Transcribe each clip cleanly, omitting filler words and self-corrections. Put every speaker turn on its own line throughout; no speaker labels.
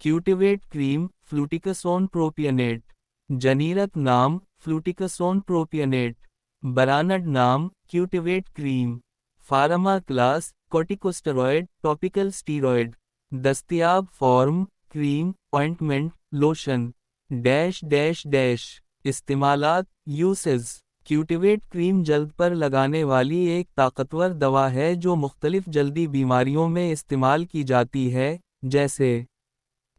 क्यूटिवेट cream fluticasone प्रोपियनेट। जनीरक नाम fluticasone propionate. Brand नाम Cutivate cream. Pharma class corticosteroid topical steroid. दस्तयाब form cream ointment lotion. Dash dash dash. इस्तेमालात uses. Cutivate cream जल्द पर लगाने वाली एक ताकतवर दवा है जो मुख्तलिफ जल्दी बीमारियों में इस्तेमाल की जाती है, जैसे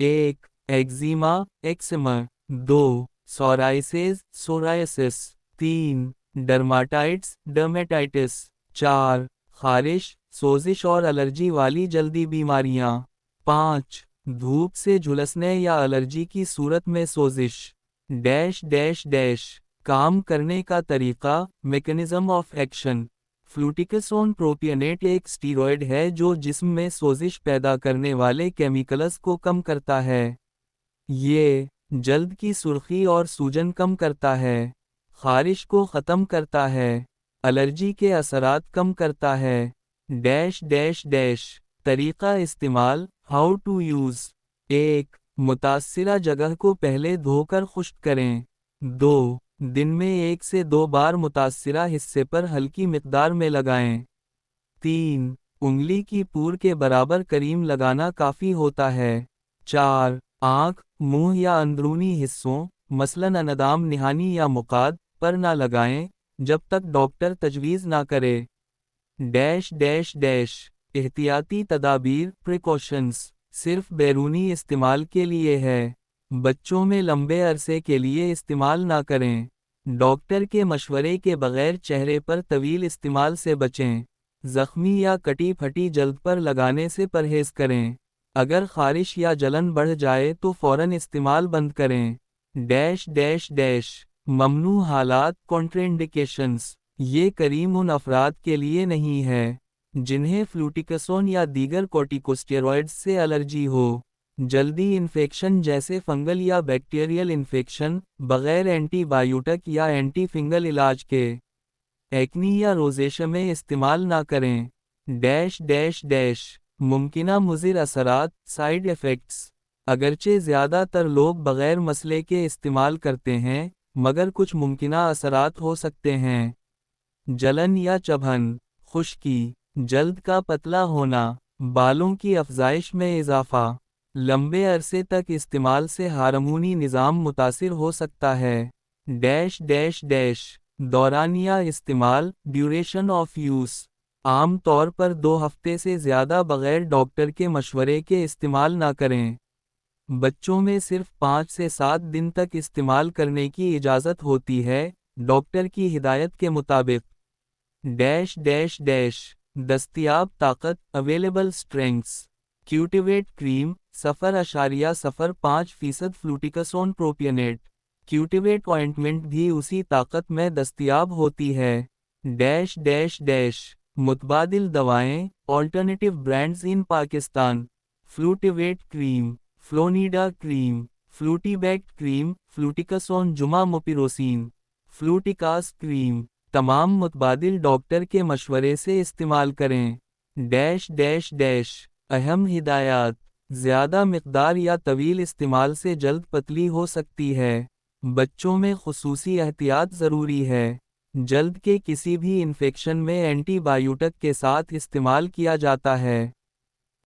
1. Eczema eczema. 2. Psoriasis psoriasis. 3. Dermatitis dermatitis. 4. खारिश सोजिश और एलर्जी वाली जल्दी बीमारियां। 5. धूप से झुलसने या एलर्जी की सूरत में सोजिश। Dash dash dash. काम करने का तरीका मैकेनिज्म ऑफ एक्शन। फ्लूटिकासोन प्रोपियनेट एक स्टीरॉयड है जो जिस्म में सोजिश पैदा करने वाले केमिकल्स को कम करता है। ये जल्द की सुर्खी और सूजन कम करता है, खारिश को ख़त्म करता है, एलर्जी के असरात कम करता है। Dash dash dash. तरीक़ा इस्तेमाल हाउ टू यूज़। 1. मुतासिरा जगह को पहले धोकर खुश्क करें। 2. दिन में 1 से 2 बार मुतासिरा हिस्से पर हल्की मिकदार में लगाएं। 3. उंगली की पूर के बराबर करीम लगाना काफ़ी होता है। 4. आँख, मुंह या अंदरूनी हिस्सों, मसलन अनदाम निहानी या मुकाद, पर ना लगाएं, जब तक डॉक्टर तजवीज़ ना करे। Dash dash dash. एहतियाती तदाबीर प्रिकॉशंस सिर्फ बैरूनी इस्तेमाल के लिए है। बच्चों में लंबे अरसे के लिए इस्तेमाल ना करें। डॉक्टर के मशवरे के बगैर चेहरे पर तवील इस्तेमाल से बचें। ज़ख्मी या कटी फटी जल्द पर लगाने से परहेज़ करें। अगर खारिश या जलन बढ़ जाए तो फ़ौरन इस्तेमाल बंद करें। Dash dash dash. ममनू हालात कॉन्ट्रेंडिकेशंस। ये करीम उन अफराद के लिए नहीं है जिन्हें फ्लूटिकासोन या दीगर कॉर्टिकोस्टेरॉइड्स से एलर्जी हो। जल्दी इन्फेक्शन जैसे फंगल या बैक्टीरियल इन्फेक्शन, बग़ैर एंटीबायोटिक या एंटी फिंगल इलाज के। एक्नी या रोज़ेशा में इस्तेमाल ना करें। Dash dash dash. मुमकिना मुज़िर असरात साइड इफ़ेक्ट्स। अगरचे ज़्यादातर लोग बग़ैर मसले के इस्तेमाल करते हैं, मगर कुछ मुमकिना असरात हो सकते हैं। जलन या चुभन, खुश्की, जल्द का पतला होना, बालों की अफजाइश में इजाफा। लंबे अरसे तक इस्तेमाल से हार्मोनी निज़ाम मुतासिर हो सकता है। Dash dash dash. दौरानिया इस्तेमाल ड्यूरेशन ऑफ यूज़। आम तौर पर 2 हफ्ते से ज़्यादा बग़ैर डॉक्टर के मशवरे के इस्तेमाल ना करें। बच्चों में सिर्फ 5 से 7 दिन तक इस्तेमाल करने की इजाज़त होती है, डॉक्टर की हिदायत के मुताबिक। Dash dash dash. दस्तयाब ताकत available strengths. Cutivate cream 0.05% fluticasone propionate. Cutivate ointment भी उसी ताकत में दस्तयाब होती है। Dash dash dash. मुतबादिल दवाएं alternative brands in Pakistan. Flutivate cream, Flonida cream, Flutibact cream, fluticasone जुमा मोपिरोसिन, फ्लूटिकास क्रीम। तमाम मुतबादिल डॉक्टर के मशवरे से इस्तेमाल करें। Dash dash dash. अहम हिदायत। ज़्यादा मिकदार या तवील इस्तेमाल से जल्द पतली हो सकती है। बच्चों में खुसूसी एहतियात ज़रूरी है। जल्द के किसी भी इन्फेक्शन में एंटीबायोटिक के साथ इस्तेमाल किया जाता है।